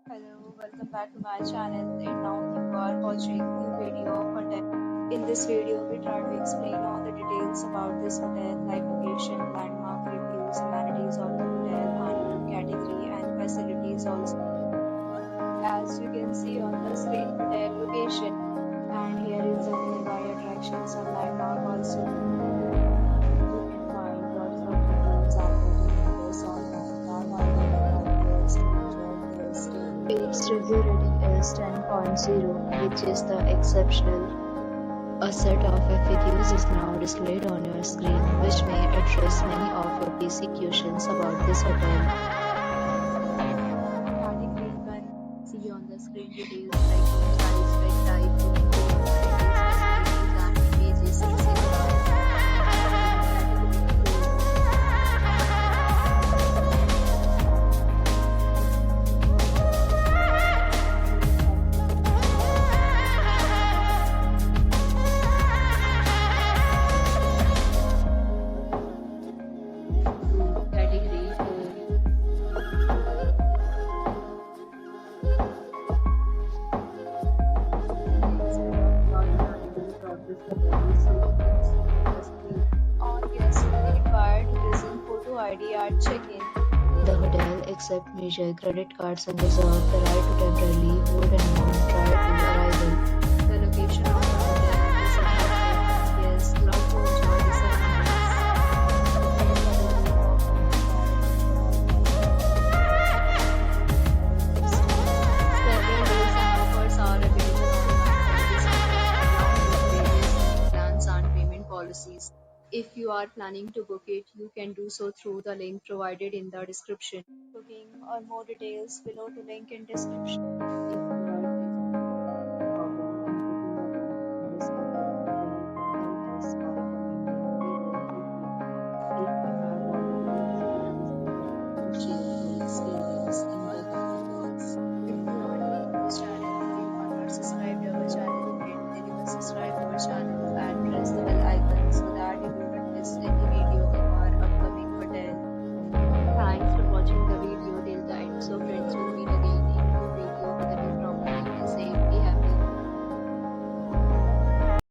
Hello, welcome back to my channel. And now you are watching new video of hotel. In this video, we try to explain all the details about this hotel, like location, landmark reviews, amenities of the hotel, and room category and facilities also. As you can see on the screen, hotel location, and here is the nearby attractions and landmark also. You can find lots of details and photos on its review rating is 10.0, which is the exceptional. A set of FAQs is now displayed on your screen, which may address many of your basic questions about this hotel. Category 1. See on the screen details like room size, bed type, room code, facilities, and images received. Category 4. All guests will be required to present photo ID at check-in. The hotel accepts major credit cards and reserves the right to temporarily hold an amount prior to arrival. The location of the hotel is attractive. Guests love to enjoy the Several deals and offers are available online for this hotel, along with various plans and payment policies. If you are planning to book it, you can do so through the link provided in the description. Booking or more details below the link in description.